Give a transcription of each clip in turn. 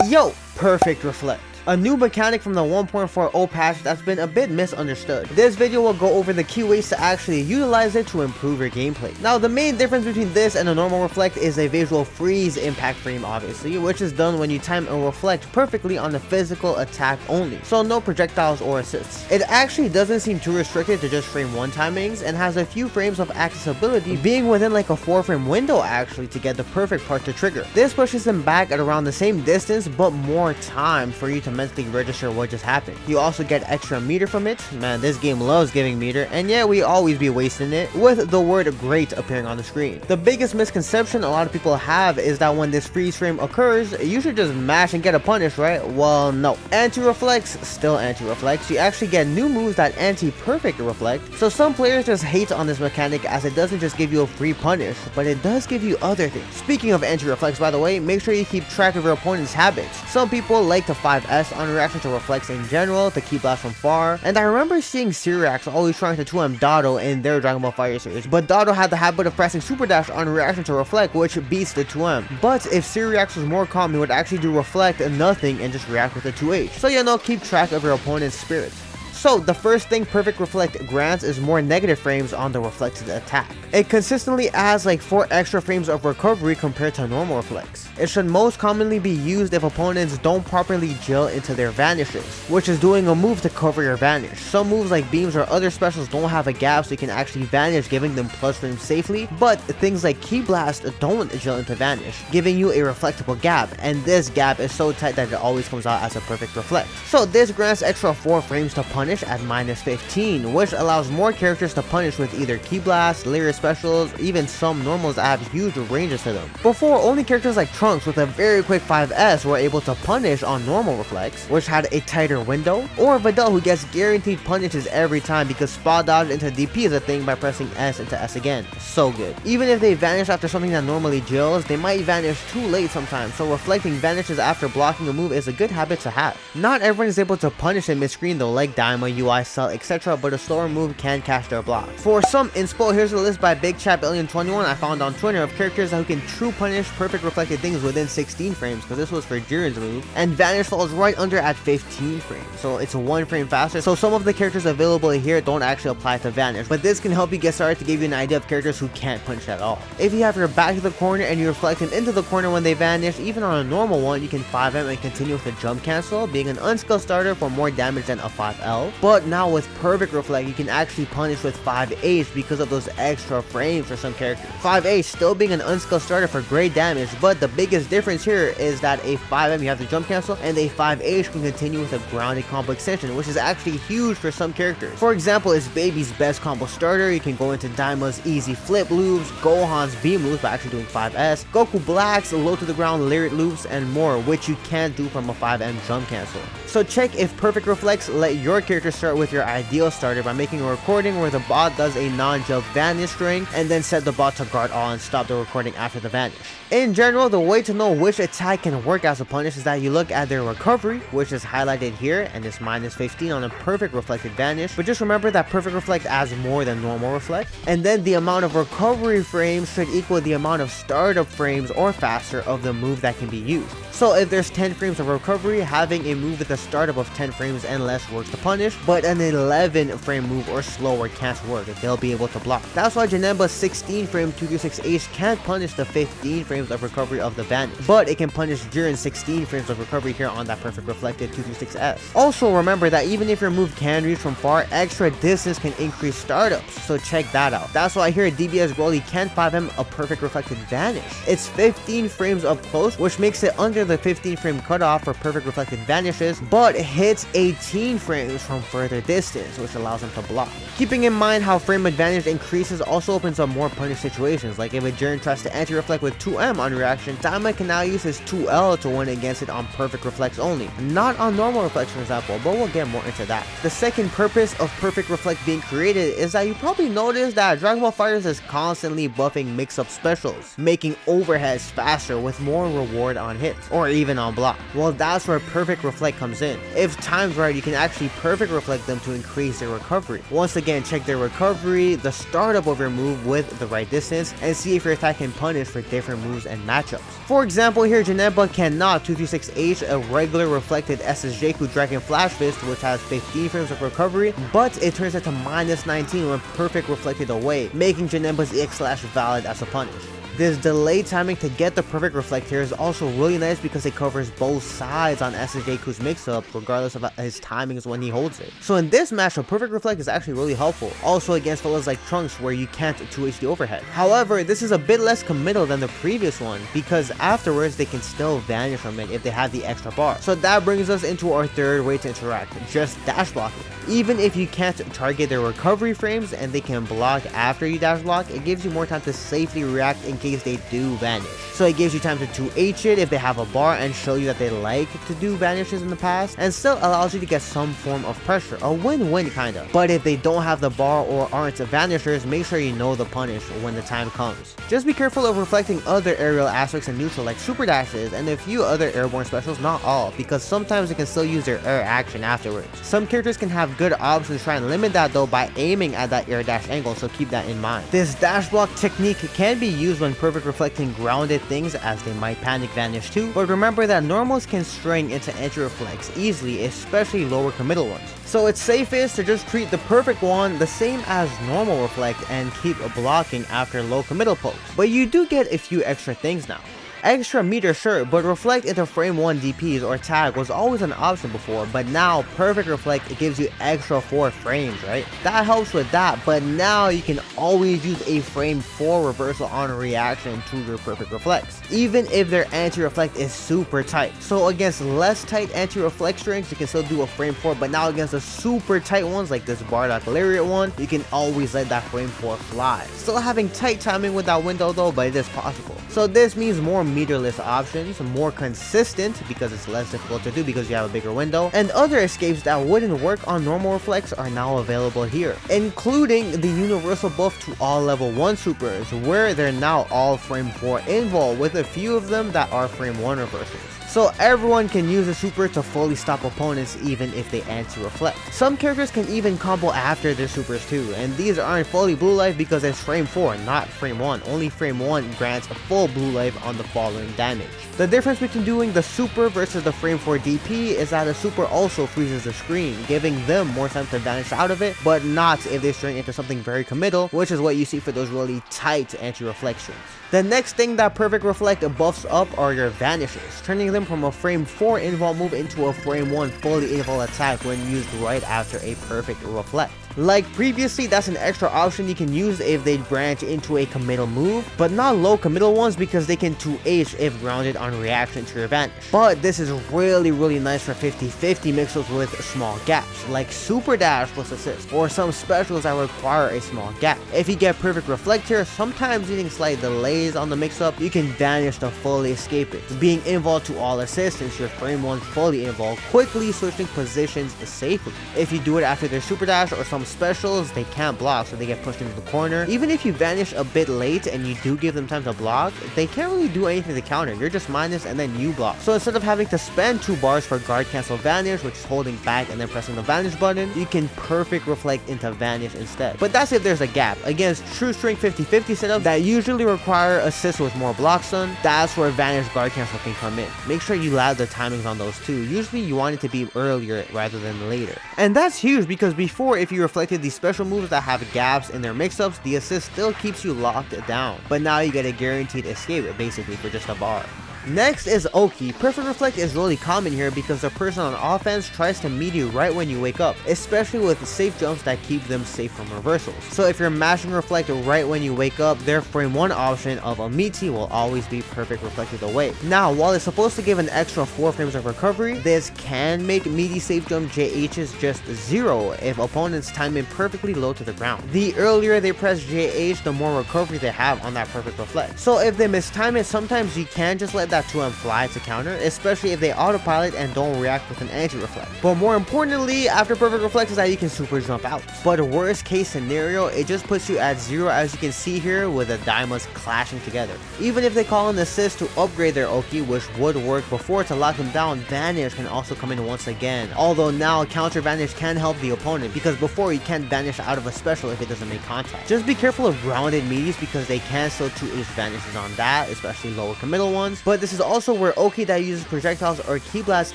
Yo, Perfect Reflect. A new mechanic from the 1.40 patch that's been a bit misunderstood. This video will go over the key ways to actually utilize it to improve your gameplay. Now, the main difference between this and a normal reflect is a visual freeze impact frame, obviously, which is done when you time a reflect perfectly on the physical attack only, so no projectiles or assists. It actually doesn't seem too restricted to just frame 1 timings and has a few frames of accessibility, being within like a 4-frame window actually to get the perfect part to trigger. This pushes them back at around the same distance but more time for you to mentally register what just happened. You also get extra meter from it. Man, this game loves giving meter, and yeah, we always be wasting it, with the word great appearing on the screen. The biggest misconception a lot of people have is that when this freeze frame occurs, you should just mash and get a punish, right? Well, no. Anti-reflects, still anti-reflects. You actually get new moves that anti-perfect reflect, so some players just hate on this mechanic as it doesn't just give you a free punish, but it does give you other things. Speaking of anti-reflects, by the way, make sure you keep track of your opponent's habits. Some people like to 5S on reaction to reflects in general to keep blast from far, and I remember seeing Cyrax always trying to 2M Dotto in their Dragon Ball FighterZ series, but Dotto had the habit of pressing super dash on reaction to reflect, which beats the 2M. But if Cyrax was more calm, he would actually do reflect and nothing and just react with the 2H. So you know, keep track of your opponent's spirit. So the first thing Perfect Reflect grants is more negative frames on the reflected attack. It consistently adds like 4 extra frames of recovery compared to normal reflects. It should most commonly be used if opponents don't properly gel into their vanishes, which is doing a move to cover your vanish. Some moves like beams or other specials don't have a gap so you can actually vanish, giving them plus frames safely, but things like Ki Blast don't gel into vanish, giving you a reflectable gap, and this gap is so tight that it always comes out as a perfect reflect. So this grants extra 4 frames to punish at -15, which allows more characters to punish with either Ki Blast, layer specials, even some normals that have huge ranges to them. Before, only characters like Trunks with a very quick 5S were able to punish on normal reflex, which had a tighter window, or Videl, who gets guaranteed punishes every time because spot dodge into DP is a thing by pressing S into S again. So good. Even if they vanish after something that normally gels, they might vanish too late sometimes, so reflecting vanishes after blocking a move is a good habit to have. Not everyone is able to punish in mid-screen though, like Daima, UI, Cell, etc., but a slower move can catch their block. For some inspo, here's a list by Big Chap Alien 21 I found on Twitter of characters who can true punish perfect reflected things within 16 frames, because this was for Jiren's move, and Vanish falls right under at 15 frames, so it's 1 frame faster. So some of the characters available here don't actually apply to Vanish, but this can help you get started to give you an idea of characters who can't punch at all. If you have your back to the corner and you reflect them into the corner when they vanish, even on a normal one, you can 5M and continue with a jump cancel, being an unskilled starter for more damage than a 5L. But now with perfect reflect, you can actually punish with 5H because of those extra frames for some characters. 5H still being an unskilled starter for great damage, but the biggest difference here is that a 5M you have to jump cancel, and a 5H can continue with a grounded combo extension, which is actually huge for some characters. For example, is Baby's best combo starter. You can go into Daima's easy flip loops, Gohan's beam loops by actually doing 5S, Goku Black's low to the ground lyric loops, and more, which you can't do from a 5M jump cancel. So check if perfect reflects let your character start with your ideal starter by making a recording where the bot does a non-gel vanish string, and then set the bot to guard all and stop the recording after the vanish. In general, the way to know which attack can work as a punish is that you look at their recovery, which is highlighted here, and is -15 on a perfect reflected vanish, but just remember that perfect reflect adds more than normal reflect, and then the amount of recovery frames should equal the amount of startup frames or faster of the move that can be used. So if there's 10 frames of recovery, having a move with a startup of 10 frames and less works to punish, but an 11 frame move or slower can't work, they'll be able to block. That's why Janemba's 16 frame 226H can't punish the 15 frames of recovery of the vanish, but it can punish Jiren's 16 frames of recovery here on that perfect reflected 226S. Also remember that even if your move can reach from far, extra distance can increase startups, so check that out. That's why here DBS Broly can't 5M a perfect reflected vanish. It's 15 frames up close, which makes it under the 15 frame cutoff for perfect reflected vanishes, but hits 18 frames from further distance, which allows them to block. Keeping in mind how frame advantage increases also opens up more punish situations, like if a Jiren tries to anti-reflect with 2M on reaction, Daima can now use his 2L to win against it on perfect reflects only, not on normal reflects for example, but we'll get more into that. The second purpose of perfect reflect being created is that you probably noticed that Dragon Ball FighterZ is constantly buffing mix-up specials, making overheads faster with more reward on hits, or even on block. Well, that's where perfect reflect comes in. If timed right, you can actually perfect perfect reflect them to increase their recovery. Once again, check their recovery, the startup of your move with the right distance, and see if your attack can punish for different moves and matchups. For example, here Janemba cannot 236H a regular reflected SSJQ Dragon Flash Fist, which has 15 frames of recovery, but it turns it to -19 when perfect reflected away, making Janemba's EX slash valid as a punish. This delayed timing to get the perfect reflect here is also really nice because it covers both sides on SSJQ's mix-up regardless of his timings when he holds it. So in this matchup, perfect reflect is actually really helpful, also against fellas like Trunks where you can't 2H the overhead. However, this is a bit less committal than the previous one because afterwards they can still vanish from it if they have the extra bar. So that brings us into our third way to interact, just dash blocking. Even if you can't target their recovery frames and they can block after you dash block, it gives you more time to safely react in case they do vanish. So it gives you time to 2H it if they have a bar and show you that they like to do vanishes in the past, and still allows you to get some form of pressure, a win-win kinda. But if they don't have the bar or aren't vanishers, make sure you know the punish when the time comes. Just be careful of reflecting other aerial aspects in neutral like super dashes and a few other airborne specials, not all, because sometimes they can still use their air action afterwards. Some characters can have good options to try and limit that though by aiming at that air dash angle, so keep that in mind. This dash block technique can be used when perfect reflecting grounded things as they might panic vanish too, but remember that normals can string into anti-reflex easily, especially lower committal ones. So it's safest to just treat the perfect one the same as normal reflect and keep blocking after low committal pokes. But you do get a few extra things now. Extra meter sure, but reflect into frame 1 DPs or tag was always an option before, but now perfect reflect, it gives you extra 4 frames, right? That helps with that, but now you can always use a frame 4 reversal on reaction to your perfect reflects, even if their anti-reflect is super tight. So against less tight anti-reflect strings, you can still do a frame 4, but now against the super tight ones like this Bardock Lariat one, you can always let that frame 4 fly. Still having tight timing with that window though, but it is possible. So this means more meterless options, more consistent because it's less difficult to do because you have a bigger window, and other escapes that wouldn't work on normal reflex are now available here, including the universal buff to all level 1 supers, where they're now all frame 4 invul, with a few of them that are frame 1 reversals. So everyone can use a super to fully stop opponents even if they anti-reflect. Some characters can even combo after their supers too, and these aren't fully blue life because it's frame 4, not frame 1. Only frame 1 grants a full blue life on the following damage. The difference between doing the super versus the frame 4 DP is that a super also freezes the screen, giving them more time to vanish out of it, but not if they string into something very committal, which is what you see for those really tight anti-reflections. The next thing that perfect reflect buffs up are your vanishes, turning them from a frame 4 invul move into a frame 1 fully invul attack when used right after a perfect reflect. Like previously, that's an extra option you can use if they branch into a committal move, but not low committal ones because they can 2H if grounded on reaction to your vanish. But this is really nice for 50-50 mix-ups with small gaps, like super dash plus assist, or some specials that require a small gap. If you get perfect reflect here, sometimes using slight delays on the mix-up, you can vanish to fully escape it, being invul to all assists since your frame 1 fully invul, quickly switching positions safely. If you do it after their super dash or some specials, they can't block, so they get pushed into the corner. Even if you vanish a bit late and you do give them time to block, they can't really do anything to counter. You're just minus and then you block. So instead of having to spend 2 bars for guard cancel vanish, which is holding back and then pressing the vanish button, you can perfect reflect into vanish instead. But that's if there's a gap. Against true string 50-50 setups that usually require assists with more block stun, that's where vanish guard cancel can come in. Make sure you lab the timings on those too. Usually you want it to be earlier rather than later. And that's huge because before, if you reflected these special moves that have gaps in their mix-ups, the assist still keeps you locked down. But now you get a guaranteed escape basically for just a bar. Next is Oki. Perfect reflect is really common here because the person on offense tries to meet you right when you wake up, especially with safe jumps that keep them safe from reversals. So if you're mashing reflect right when you wake up, their frame 1 option of a meaty will always be perfect reflected away. Now, while it's supposed to give an extra 4 frames of recovery, this can make meaty safe jump JHs just 0 if opponents time it perfectly low to the ground. The earlier they press JH, the more recovery they have on that perfect reflect. So if they mistime it, sometimes you can just let that that 2M fly to counter, especially if they autopilot and don't react with an anti-reflect. But more importantly, after perfect reflect is that you can super jump out. But worst case scenario, it just puts you at 0, as you can see here with the Daimas clashing together. Even if they call an assist to upgrade their Oki, which would work before to lock them down, Vanish can also come in once again. Although now counter Vanish can help the opponent, because before you can't Vanish out of a special if it doesn't make contact. Just be careful of grounded meaties because they can still 2H Vanishes on that, especially lower committal ones. But this is also where Oki that uses projectiles or Ki Blast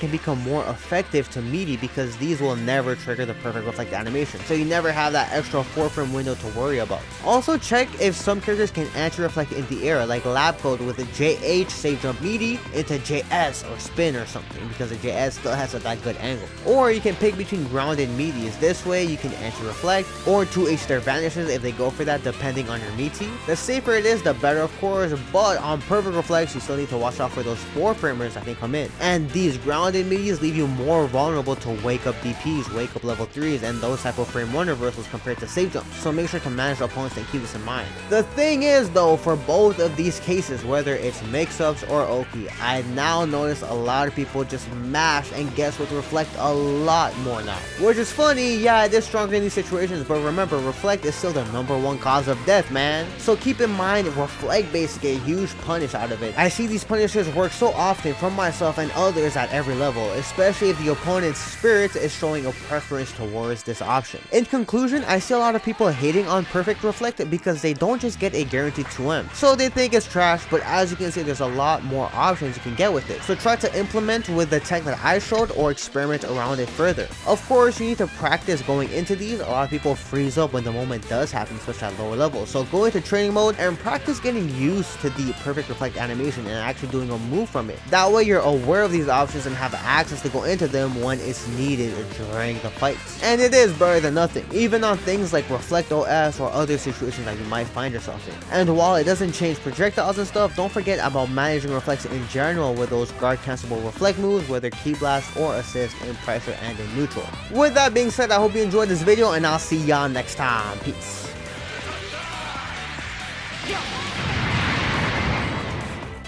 can become more effective to meaty, because these will never trigger the perfect reflect animation, so you never have that extra 4-frame window to worry about. Also check if some characters can anti-reflect in the air, like Lab Code with a JH save jump meaty into JS or spin or something, because the JS still has that good angle. Or you can pick between grounded meaties. This way you can anti-reflect or 2H their Vanishes if they go for that, depending on your meaty. The safer it is, the better of course, but on perfect reflects you still need to watch out for those 4-framers that can come in. And these grounded meaties leave you more vulnerable to wake up DPs, wake up level 3s, and those type of frame 1 reversals compared to save jumps, so make sure to manage the opponents and keep this in mind. The thing is though, for both of these cases, whether it's mix-ups or Oki, I now notice a lot of people just mash and guess with reflect a lot more now. Which is funny, yeah, it is stronger in these situations, but remember, reflect is still the #1 cause of death, man. So keep in mind, reflect base get a huge punish out of it. I see these punishes work so often from myself and others at every level, especially if the opponent's spirit is showing a preference towards this option. In conclusion, I see a lot of people hating on perfect reflect because they don't just get a guaranteed 2M, so they think it's trash, but as you can see, there's a lot more options you can get with it. So try to implement with the tech that I showed or experiment around it further. Of course, you need to practice going into these. A lot of people freeze up when the moment does happen, especially at lower levels. So go into training mode and practice getting used to the perfect reflect animation and actually doing a move from it. That way you're aware of these options and have access to go into them when it's needed during the fights. And it is better than nothing, even on things like Reflect OS or other situations that you might find yourself in. And while it doesn't change projectiles and stuff, don't forget about managing reflects in general with those guard cancelable reflect moves, whether Ki Blast or assist in pressure and in neutral. With that being said, I hope you enjoyed this video and I'll see y'all next time. Peace.